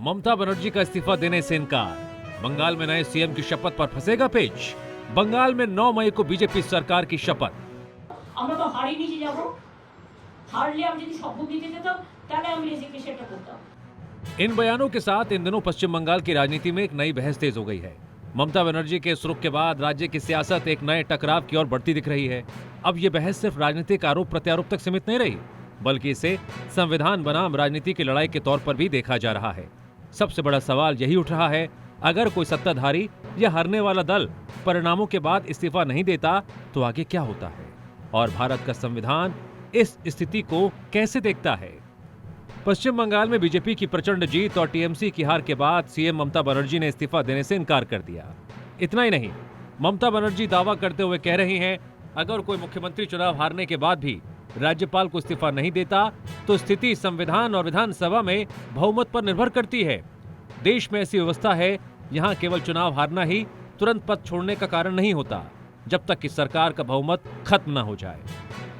ममता बनर्जी का इस्तीफा देने से इनकार। बंगाल में नए सीएम की शपथ पर फंसेगा पेच। बंगाल में 9 मई को बीजेपी सरकार की शपथ। আমরা তো হারিয়ে নিয়ে যাব, হারলে আমি যদি শপথ দিতে যেতাম তাহলে আমি রেজিগনেশনটা করতাম। इन बयानों के साथ इन दिनों पश्चिम बंगाल की राजनीति में एक नई बहस तेज हो गई है। ममता बनर्जी के इस रुख के बाद राज्य की सियासत एक नए टकराव की ओर बढ़ती दिख रही है। अब ये बहस सिर्फ राजनीतिक आरोप प्रत्यारोप तक सीमित नहीं रही, बल्कि इसे संविधान बनाम राजनीति की लड़ाई के तौर पर भी देखा जा रहा है। सबसे बड़ा सवाल यही उठ रहा है, अगर कोई सत्ताधारी या हारने वाला दल परिणामों के बाद इस्तीफा नहीं देता तो आगे क्या होता है और भारत का संविधान इस स्थिति को कैसे देखता है। पश्चिम बंगाल में बीजेपी की प्रचंड जीत और टीएमसी की हार के बाद सीएम ममता बनर्जी ने इस्तीफा देने से इनकार कर दिया। इतना ही नहीं, ममता बनर्जी दावा करते हुए कह रही हैं, अगर कोई मुख्यमंत्री चुनाव हारने के बाद भी राज्यपाल को इस्तीफा नहीं देता तो स्थिति संविधान और विधानसभा में बहुमत पर निर्भर करती है। देश में ऐसी व्यवस्था है, यहाँ केवल चुनाव हारना ही तुरंत पद छोड़ने का कारण नहीं होता, जब तक कि सरकार का बहुमत खत्म न हो जाए।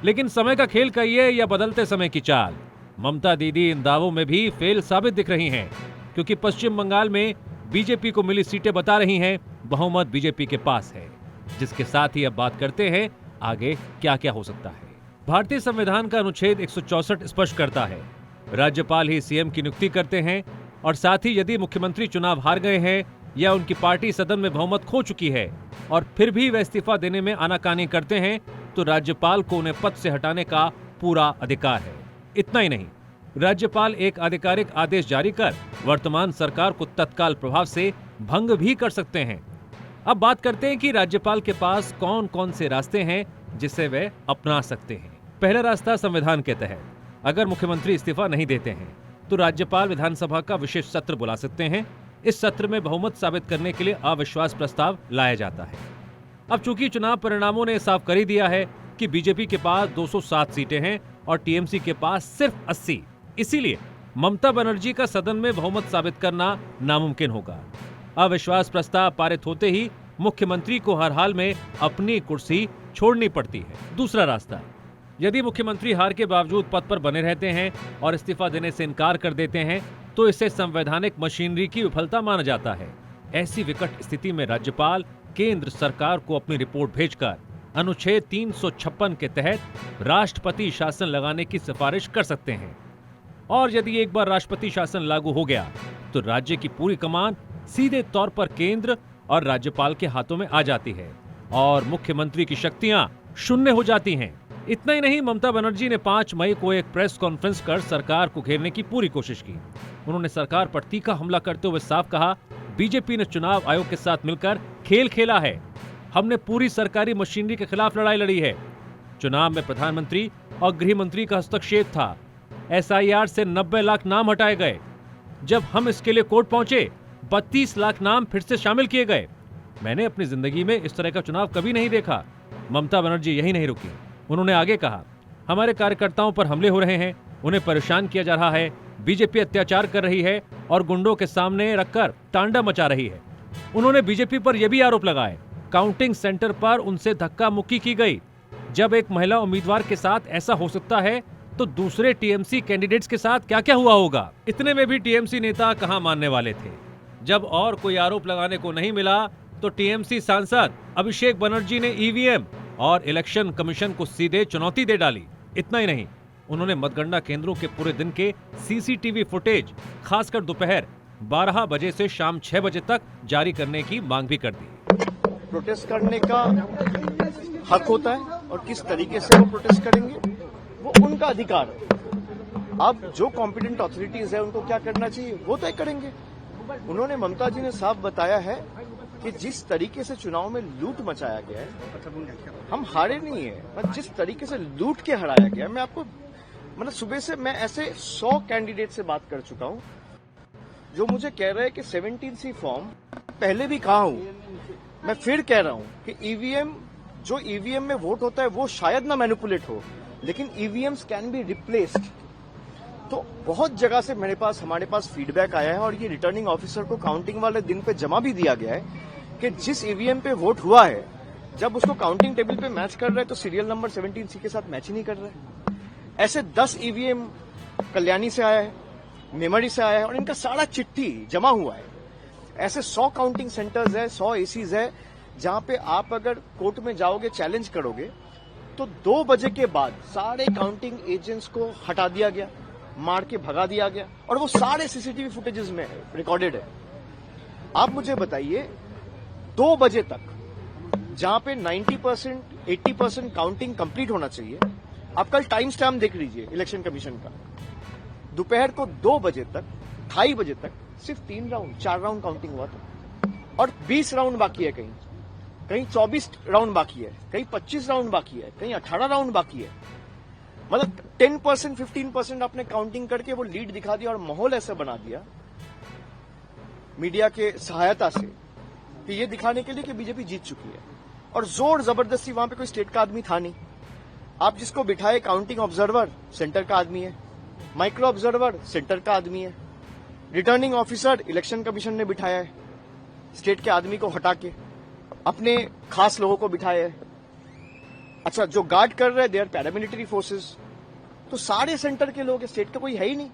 लेकिन समय का खेल कहिए या बदलते समय की चाल, ममता दीदी इन दावों में भी फेल साबित दिख रही हैं, क्योंकि पश्चिम बंगाल में बीजेपी को मिली सीटें बता रही हैं बहुमत बीजेपी के पास है। जिसके साथ ही अब बात करते हैं आगे क्या क्या हो सकता है। भारतीय संविधान का अनुच्छेद 164 स्पष्ट करता है, राज्यपाल ही सीएम की नियुक्ति करते हैं और साथ ही यदि मुख्यमंत्री चुनाव हार गए हैं या उनकी पार्टी सदन में बहुमत खो चुकी है और फिर भी वे इस्तीफा देने में आनाकानी करते हैं तो राज्यपाल को उन्हें पद से हटाने का पूरा अधिकार है। इतना ही नहीं, राज्यपाल एक आधिकारिक आदेश जारी कर वर्तमान सरकार को तत्काल प्रभाव से भंग भी कर सकते हैं। अब बात करते हैं कि राज्यपाल के पास कौन कौन से रास्ते हैं जिसे वे अपना सकते हैं। पहला रास्ता संविधान के तहत, अगर मुख्यमंत्री इस्तीफा नहीं देते हैं तो राज्यपाल विधानसभा का विशेष सत्र बुला सकते हैं। इस सत्र में बहुमत साबित करने के लिए अविश्वास प्रस्ताव लाया जाता है। अब चूंकि चुनाव परिणामों ने साफ कर ही दिया है कि बीजेपी के पास 207 सीटें हैं और टीएमसी के पास सिर्फ 80, इसीलिए ममता बनर्जी का सदन में बहुमत साबित करना नामुमकिन होगा। अविश्वास प्रस्ताव पारित होते ही मुख्यमंत्री को हर हाल में अपनी कुर्सी छोड़नी पड़ती है। दूसरा रास्ता, यदि मुख्यमंत्री हार के बावजूद पद पर बने रहते हैं और इस्तीफा देने से इनकार कर देते हैं तो इसे संवैधानिक मशीनरी की विफलता माना जाता है। ऐसी विकट स्थिति में राज्यपाल केंद्र सरकार को अपनी रिपोर्ट भेजकर अनुच्छेद 356 के तहत राष्ट्रपति शासन लगाने की सिफारिश कर सकते हैं। और यदि एक बार राष्ट्रपति शासन लागू हो गया तो राज्य की पूरी कमान सीधे तौर पर केंद्र और राज्यपाल के हाथों में आ जाती है और मुख्यमंत्री की शक्तियां शून्य हो जाती हैं। इतना ही नहीं, ममता बनर्जी ने 5 मई को एक प्रेस कॉन्फ्रेंस कर सरकार को घेरने की पूरी कोशिश की। उन्होंने सरकार पर तीखा हमला करते हुए साफ कहा, बीजेपी ने चुनाव आयोग के साथ मिलकर खेल खेला है, हमने पूरी सरकारी मशीनरी के खिलाफ लड़ाई लड़ी है। चुनाव में प्रधानमंत्री और गृह मंत्री का हस्तक्षेप था। एसआईआर से 90 लाख नाम हटाए गए। जब हम इसके लिए कोर्ट पहुंचे 32 लाख नाम फिर से शामिल किए गए। मैंने अपनी जिंदगी में इस तरह का चुनाव कभी नहीं देखा। ममता बनर्जी यही नहीं रुकी। उन्होंने आगे कहा, हमारे कार्यकर्ताओं पर हमले हो रहे हैं, उन्हें परेशान किया जा रहा है, बीजेपी अत्याचार कर रही है और गुंडों के सामने रखकर तांडव मचा रही है। उन्होंने बीजेपी पर यह भी आरोप लगाए, काउंटिंग सेंटर पर उनसे धक्का मुक्की की गई। जब एक महिला उम्मीदवार के साथ ऐसा हो सकता है तो दूसरे टीएमसी कैंडिडेट्स के साथ क्या क्या हुआ होगा। इतने में भी टीएमसी नेता कहां मानने वाले थे। जब और कोई आरोप लगाने को नहीं मिला तो टीएमसी सांसद अभिषेक बनर्जी ने ईवीएम और इलेक्शन कमीशन को सीधे चुनौती दे डाली। इतना ही नहीं, उन्होंने मतगणना केंद्रों के पूरे दिन के सीसीटीवी फुटेज खासकर दोपहर 12 बजे से शाम 6 बजे तक जारी करने की मांग भी कर दी। प्रोटेस्ट करने का हक होता है और किस तरीके से वो प्रोटेस्ट करेंगे वो उनका अधिकार है। अब जो कॉम्पिटेंट अथॉरिटीज है उनको क्या करना चाहिए वो तय करेंगे। उन्होंने, ममता जी ने साफ बताया है कि जिस तरीके से चुनाव में लूट मचाया गया है, हम हारे नहीं है, पर जिस तरीके से लूट के हराया गया, मैं आपको मतलब सुबह से मैं ऐसे 100 कैंडिडेट से बात कर चुका हूं जो मुझे कह रहे हैं कि 17C फॉर्म पहले भी कहा हूं, मैं फिर कह रहा हूं कि ईवीएम, जो ईवीएम में वोट होता है वो शायद ना मैनिपुलेट हो, लेकिन ईवीएम्स कैन बी रिप्लेस्ड। तो बहुत जगह से हमारे पास फीडबैक आया है और ये रिटर्निंग ऑफिसर को काउंटिंग वाले दिन पे जमा भी दिया गया है कि जिस ईवीएम पे वोट हुआ है, जब उसको काउंटिंग टेबल पे मैच कर रहे हैं तो सीरियल नंबर 17C के साथ मैच ही नहीं कर रहे। ऐसे 10 ईवीएम कल्याणी से आया है, मेमोरी से आया है और इनका सारा चिट्ठी जमा हुआ है। ऐसे 100 काउंटिंग सेंटर्स है, 100 एसीज है, जहां पे आप अगर कोर्ट में जाओगे, चैलेंज करोगे, तो 2 बजे के बाद सारे काउंटिंग एजेंट्स को हटा दिया गया, मार के भगा दिया गया और वो सारे सीसीटीवी फुटेजेस में रिकॉर्डेड है। आप मुझे बताइए 2 बजे तक जहां पे 90% 80% काउंटिंग कंप्लीट होना चाहिए, आप कल टाइम स्टैम्प देख लीजिए इलेक्शन कमीशन का, दोपहर को 2 बजे तक, 2:30 बजे तक सिर्फ 3 राउंड 4 राउंड काउंटिंग हुआ था और 20 राउंड बाकी है, कहीं 24 राउंड बाकी है, कहीं 25 राउंड बाकी है, कहीं 18 राउंड बाकी है। मतलब 10% 15% आपने काउंटिंग करके वो लीड दिखा दिया और माहौल ऐसा बना दिया मीडिया के सहायता से कि ये दिखाने के लिए कि बीजेपी जीत चुकी है। और जोर जबरदस्ती, वहां पे कोई स्टेट का आदमी था नहीं। आप जिसको बिठाए काउंटिंग ऑब्जर्वर सेंटर का आदमी है, माइक्रो ऑब्जर्वर सेंटर का आदमी है, रिटर्निंग ऑफिसर इलेक्शन कमीशन ने बिठाया है, स्टेट के आदमी को हटा के अपने खास लोगों को बिठाया है। अच्छा, जो गार्ड कर रहे हैं दे आर पैरामिलिट्री फोर्सेस। तो सारे सेंटर के लोग, स्टेट का कोई है ही नहीं।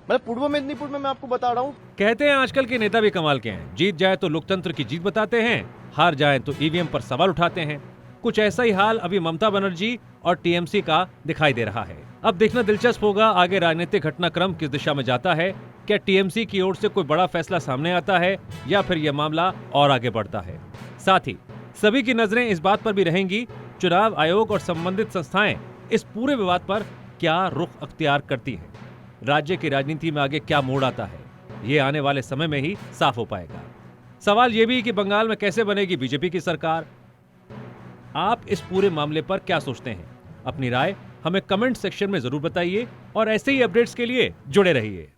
मतलब पूर्व मेदिनीपुर में मैं आपको बता रहा हूं। कहते हैं आजकल के नेता भी कमाल के हैं, जीत जाए तो लोकतंत्र की जीत बताते हैं, हार जाए तो ईवीएम पर सवाल उठाते हैं। कुछ ऐसा ही हाल अभी ममता बनर्जी और टीएमसी का दिखाई दे रहा है। अब देखना दिलचस्प होगा आगे राजनीतिक घटनाक्रम किस दिशा में जाता है। क्या टीएमसी की ओर से कोई बड़ा फैसला सामने आता है या फिर यह मामला और आगे बढ़ता है। साथ ही सभी की नजरें इस बात पर भी रहेंगी, चुनाव आयोग और संबंधित संस्थाएं इस पूरे विवाद पर क्या रुख अख्तियार करती हैं। राज्य की राजनीति में आगे क्या मोड़ आता है, ये आने वाले समय में ही साफ हो पाएगा। सवाल ये भी कि बंगाल में कैसे बनेगी बीजेपी की सरकार। आप इस पूरे मामले पर क्या सोचते हैं? अपनी राय हमें कमेंट सेक्शन में जरूर बताइए और ऐसे ही अपडेट्स के लिए जुड़े रहिए।